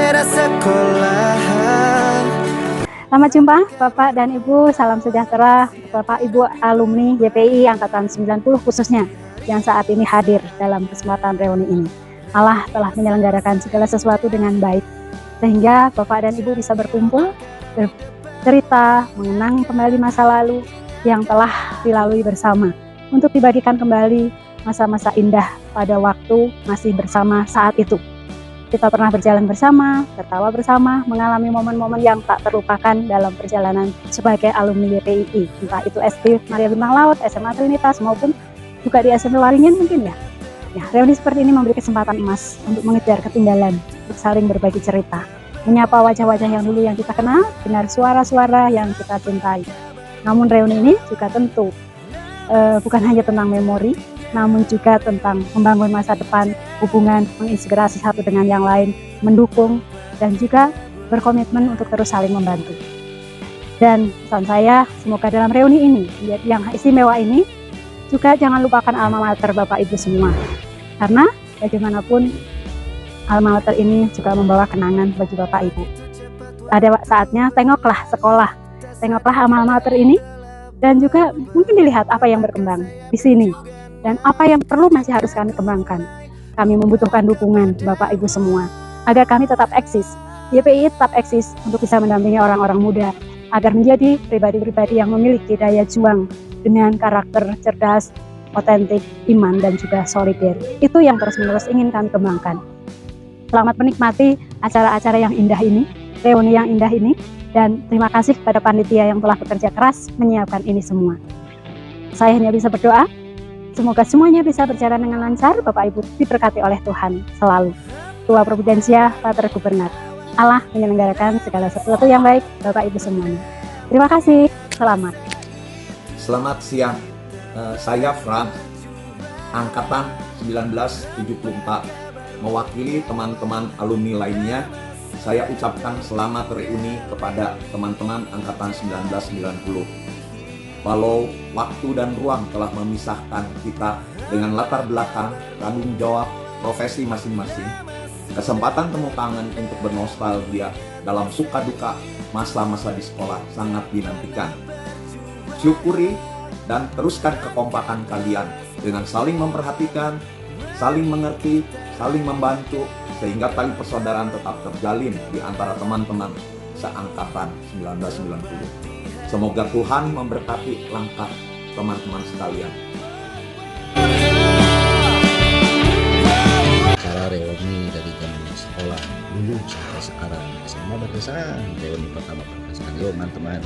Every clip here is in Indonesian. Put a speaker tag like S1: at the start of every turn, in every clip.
S1: era sekolah.
S2: Selamat jumpa Bapak dan Ibu, salam sejahtera untuk Bapak Ibu alumni YPI Angkatan 90 khususnya yang saat ini hadir dalam kesempatan reuni ini. Allah telah menyelenggarakan segala sesuatu dengan baik, sehingga Bapak dan Ibu bisa berkumpul, bercerita, mengenang kembali masa lalu yang telah dilalui bersama, untuk dibagikan kembali masa-masa indah pada waktu masih bersama saat itu. Kita pernah berjalan bersama, tertawa bersama, mengalami momen-momen yang tak terlupakan dalam perjalanan sebagai alumni YPII, entah itu SD Maria Bintang Laut, SMA Trinitas, maupun juga di SMP Waringin mungkin ya. Reuni seperti ini memberi kesempatan emas untuk mengejar ketinggalan, untuk saling berbagi cerita, menyapa wajah-wajah yang dulu yang kita kenal, dengar suara-suara yang kita cintai. Namun reuni ini juga tentu bukan hanya tentang memori, namun juga tentang membangun masa depan, hubungan, menginspirasi satu dengan yang lain, mendukung, dan juga berkomitmen untuk terus saling membantu. Dan pesan saya, semoga dalam reuni ini, yang istimewa ini, juga jangan lupakan alma mater Bapak Ibu semua. Karena bagaimanapun, alma mater ini juga membawa kenangan bagi Bapak Ibu. Ada saatnya tengoklah sekolah, tengoklah alma mater ini, dan juga mungkin dilihat apa yang berkembang di sini. Dan apa yang perlu masih harus kami kembangkan. Kami membutuhkan dukungan Bapak Ibu semua, agar kami tetap eksis, YPI tetap eksis untuk bisa mendampingi orang-orang muda, agar menjadi pribadi-pribadi yang memiliki daya juang dengan karakter cerdas, otentik, iman, dan juga solider. Itu yang terus-menerus ingin kami kembangkan. Selamat menikmati acara-acara yang indah ini, reuni yang indah ini, dan terima kasih kepada panitia yang telah bekerja keras menyiapkan ini semua. Saya hanya bisa berdoa, semoga semuanya bisa berjalan dengan lancar, Bapak Ibu diberkati oleh Tuhan selalu. Tua Providensia, Pater Gubernur. Allah menyelenggarakan segala sesuatu yang baik, Bapak Ibu semuanya. Terima kasih, selamat.
S3: Selamat siang, saya Frank, Angkatan 1974. Mewakili teman-teman alumni lainnya, saya ucapkan selamat reuni kepada teman-teman Angkatan 1990. Walau waktu dan ruang telah memisahkan kita dengan latar belakang, tanggung jawab, profesi masing-masing, kesempatan temu tangan untuk bernostalgia dalam suka duka masa-masa di sekolah sangat dinantikan. Syukuri dan teruskan kekompakan kalian dengan saling memperhatikan, saling mengerti, saling membantu, sehingga tali persaudaraan tetap terjalin di antara teman-teman seangkatan 1990. Semoga Tuhan memberkati langkah teman-teman sekalian.
S4: Acara reuni dari zaman sekolah dulu sampai sekarang, SMA berkesan, reuni pertama berkesan. Yuk teman-teman,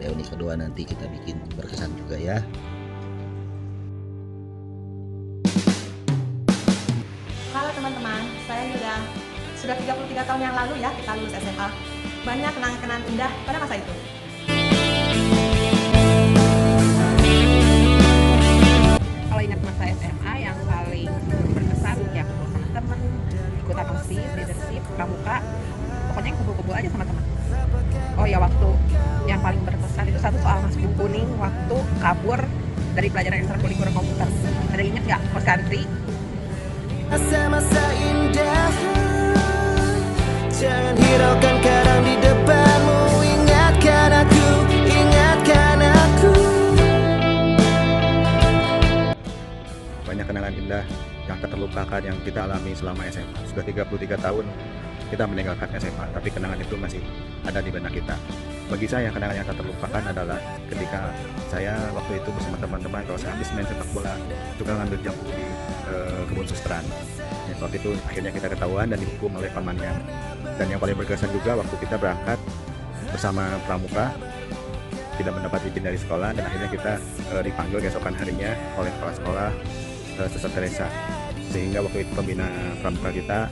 S4: reuni kedua nanti kita bikin berkesan juga ya.
S5: Halo teman-teman, saya Yuda. Sudah 33 tahun yang lalu ya kita lulus SMA. Banyak kenangan-kenangan indah pada masa itu. Kalau ingat masa SMA yang paling berkesan ya kumpul sama temen, ikutan OSIS, leadership, pramuka, pokoknya kumpul-kumpul aja sama teman. Oh ya, waktu yang paling berkesan itu satu soal Mas Bu Kuning waktu kabur dari pelajaran ekstrakurikuler komputer. Ada ingat nggak cross country?
S1: Masa-masa indah, jangan hiraukan karang di depanmu. Ingatkan aku, ingatkan aku.
S6: Banyak kenangan indah yang tak terlupakan yang kita alami selama SMA. Sudah 33 tahun kita meninggalkan SMA, tapi kenangan itu masih ada di benak kita. Bagi saya, kenangan yang tak terlupakan adalah ketika saya waktu itu bersama teman-teman, kalau saya habis main sepak bola, juga ngambil jambu di kebun susteran. Ya, waktu itu akhirnya kita ketahuan dan dihukum oleh pamannya. Dan yang paling berkesan juga waktu kita berangkat bersama pramuka, tidak mendapat izin dari sekolah, dan akhirnya kita dipanggil keesokan harinya oleh kepala sekolah, Suster Teresa. Sehingga waktu itu pembina pramuka kita,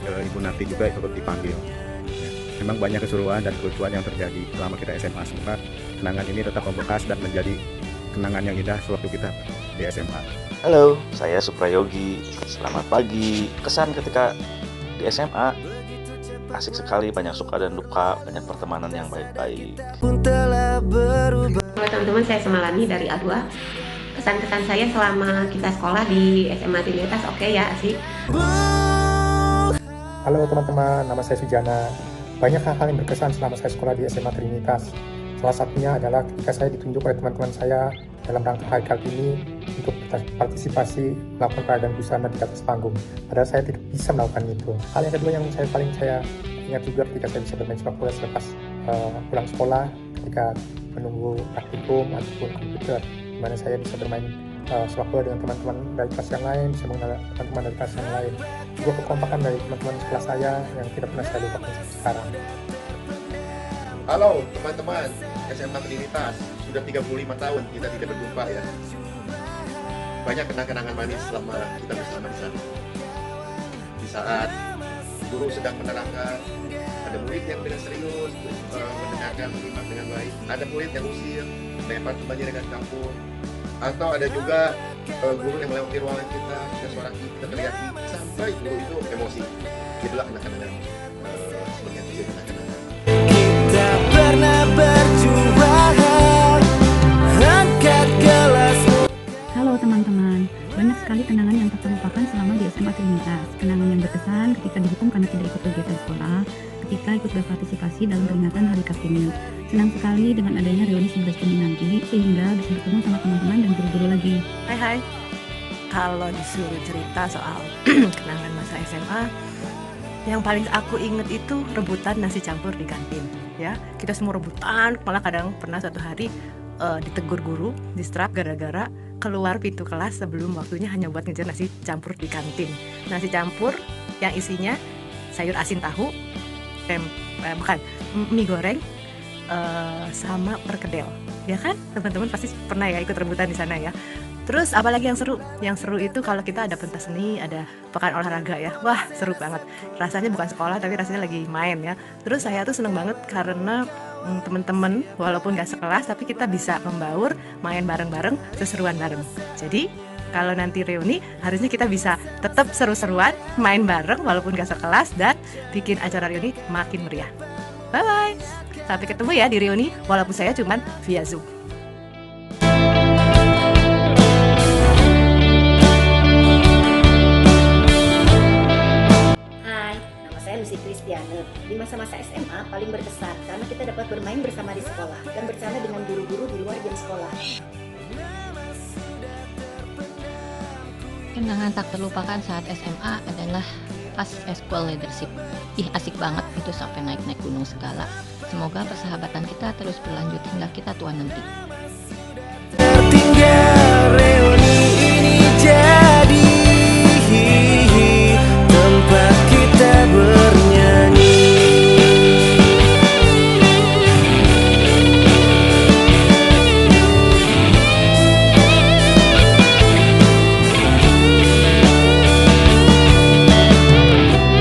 S6: Ibu Nati juga ikut dipanggil. Memang banyak keseruan dan kelucuan yang terjadi selama kita SMA. Semoga kenangan ini tetap membekas dan menjadi kenangan yang indah sewaktu kita di SMA.
S7: Halo, saya Suprayogi. Selamat pagi. Kesan ketika di SMA asik sekali, banyak suka dan duka, banyak pertemanan yang baik-baik.
S8: Halo teman-teman, saya Semalani dari A2. Kesan-kesan saya selama kita sekolah di SMA Trinitas oke ya, asik.
S9: Halo teman-teman, nama saya Sujana. Banyak hal-hal yang berkesan selama saya sekolah di SMA Trinitas. Salah satunya adalah ketika saya ditunjuk oleh teman-teman saya dalam rangka High Kartini untuk partisipasi melakukan peragaan busana di atas panggung. Padahal saya tidak bisa melakukan itu. Hal yang kedua yang saya ingat juga ketika saya bisa bermain sepak bola selepas pulang sekolah, ketika menunggu praktikum ataupun komputer, di mana saya bisa bermain sepak bola dengan teman-teman dari kelas yang lain, bisa mengenal teman-teman dari kelas yang lain. Juga kekompakan dari teman-teman sekelas saya yang tidak pernah saya lupakan sampai sekarang.
S6: Halo teman-teman SMA Trinitas, sudah 35 tahun kita tidak berjumpa ya. Banyak kenang-kenangan manis selama kita bersama di sana. Di saat guru sedang menerangkan, ada murid yang dengan serius mendengarkan, menyimak dengan baik. Ada murid yang usir, lempar kembali dengan kapur. Atau ada juga guru yang melewati ruangan kita dan suara kita teriaki sampai guru itu emosi. Itulah kenang-kenangan sebagian kecil kenang-kenangan.
S1: Kita pernah berjuang, angkat gelasmu.
S10: Halo teman-teman, banyak sekali kenangan yang tak terlupakan selama di SMA Trinitas. Kenangan yang berkesan ketika dihukum karena tidak ikut kegiatan sekolah, ketika ikut berpartisipasi dalam peringatan Hari Kartini. Senang sekali dengan adanya reuni 11 Juni nanti, sehingga bisa bertemu sama teman-teman dan guru-guru lagi.
S11: Hai, kalau disuruh cerita soal kenangan masa SMA, yang paling aku inget itu rebutan nasi campur di kantin. Ya, kita semua rebutan, malah kadang pernah suatu hari ditegur guru, distrap gara-gara keluar pintu kelas sebelum waktunya hanya buat ngejar nasi campur di kantin. Nasi campur yang isinya sayur asin tahu, mie goreng, sama perkedel, ya kan? Teman-teman pasti pernah ya ikut rebutan di sana ya. Terus apalagi yang seru? Yang seru itu kalau kita ada pentas seni, ada pekan olahraga ya. Wah, seru banget. Rasanya bukan sekolah tapi rasanya lagi main ya. Terus saya tuh seneng banget karena teman-teman walaupun gak sekelas tapi kita bisa membaur, main bareng-bareng, seseruan bareng. Jadi kalau nanti reuni harusnya kita bisa tetap seru-seruan, main bareng walaupun gak sekelas dan bikin acara reuni makin meriah. Bye-bye. Sampai ketemu ya di reuni walaupun saya cuman via Zoom.
S12: Hai, nama saya Lucy Kristiane. Di masa-masa SMA paling berkesan karena kita dapat bermain bersama di sekolah dan bercanda dengan guru-guru di luar jam sekolah.
S13: Kenangan tak terlupakan saat SMA adalah pas School Leadership. Asik banget itu sampai naik-naik gunung segala. Semoga persahabatan kita terus berlanjut hingga kita tua nanti.
S1: Tertinggal reuni ini jadi tempat kita bernyanyi.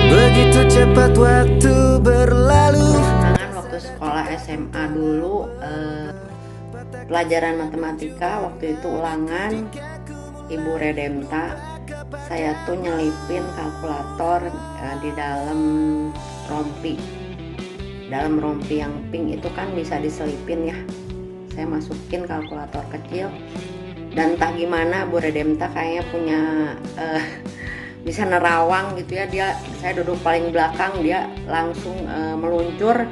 S1: Begitu cepat waktu berlalu.
S14: Waktu sekolah SMA dulu pelajaran matematika waktu itu ulangan Ibu Redemta, saya tuh nyelipin kalkulator di dalam rompi yang pink itu kan bisa diselipin ya, saya masukin kalkulator kecil dan entah gimana Bu Redemta kayaknya punya bisa nerawang gitu ya, saya duduk paling belakang, dia langsung meluncur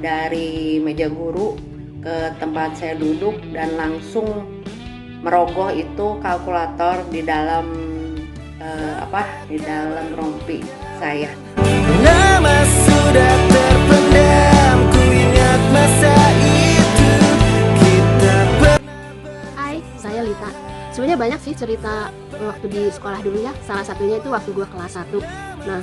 S14: dari meja guru ke tempat saya duduk dan langsung merogoh itu kalkulator di dalam di dalam rompi saya.
S1: Nama sudah terpendam, ku ingat masa itu kita
S15: Hai, saya Lita. Sebenarnya banyak sih cerita waktu di sekolah dulu ya. Salah satunya itu waktu gua kelas 1. Nah,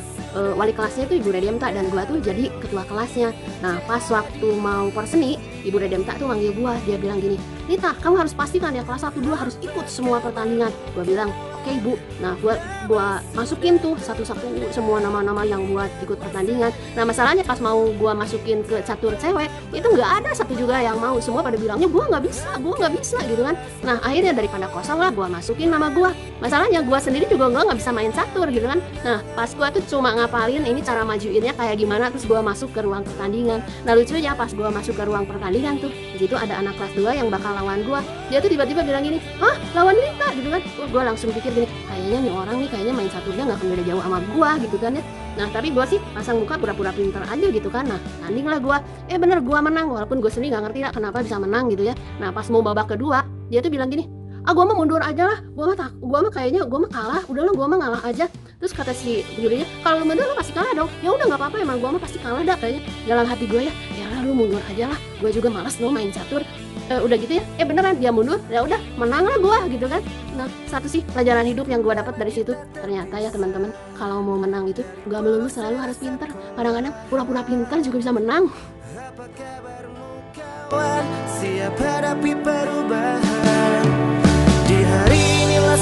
S15: wali kelasnya itu Ibu Redemta dan gua tuh jadi ketua kelasnya. Nah, pas waktu mau porseni, Ibu Redemta tuh manggil gua, dia bilang gini, "Lita, kamu harus pastikan ya kelas 1-2 harus ikut semua pertandingan." Gua bilang, "Oke, Ibu." Nah, gua masukin tuh satu-satu semua nama-nama yang buat ikut pertandingan. Nah, masalahnya pas mau gua masukin ke catur cewek, itu nggak ada satu juga yang mau. Semua pada bilangnya gua nggak bisa gitu kan. Nah, akhirnya daripada kosong lah gua masukin nama gua. Masalahnya gua sendiri juga nggak bisa main catur gitu kan. Nah, pas gua tuh cuma ngapalin ini cara majuinnya kayak gimana, terus gua masuk ke ruang pertandingan. Nah, lucunya pas gua masuk ke ruang pertandingan tuh, di situ ada anak kelas 2 yang bakal lawan gua. Dia tuh tiba-tiba bilang gini, "Hah, lawan Lita?" gitu kan. Gua langsung pikir, mikir gini, kayaknya nih orang nih kayaknya main caturnya nggak akan beda jauh sama gua gitu kan ya. Nah tapi gua sih pasang muka pura-pura pintar aja gitu kan. Nah tanding lah gua, bener gua menang, walaupun gua sendiri nggak ngerti lah kenapa bisa menang gitu ya. Nah pas mau babak kedua dia tuh bilang gini, gua mah mundur aja lah, gua mah kayaknya gua mah kalah, udahlah gua mah ngalah aja. Terus kata si jurinya, kalau lu mundur lu pasti kalah dong. Ya udah nggak apa-apa, emang gua mah pasti kalah dah kayaknya. Dalam hati gua ya lah lu mundur aja lah, gua juga malas lo main catur. Udah gitu ya, beneran dia mundur, ya udah menang lah gua gitu kan. Nah satu sih pelajaran hidup yang gua dapat dari situ, ternyata ya teman-teman, kalau mau menang itu gak melulu selalu harus pintar. Kadang-kadang pura-pura pintar juga bisa menang.
S1: Siap hadapi perubahan. Di hari inilah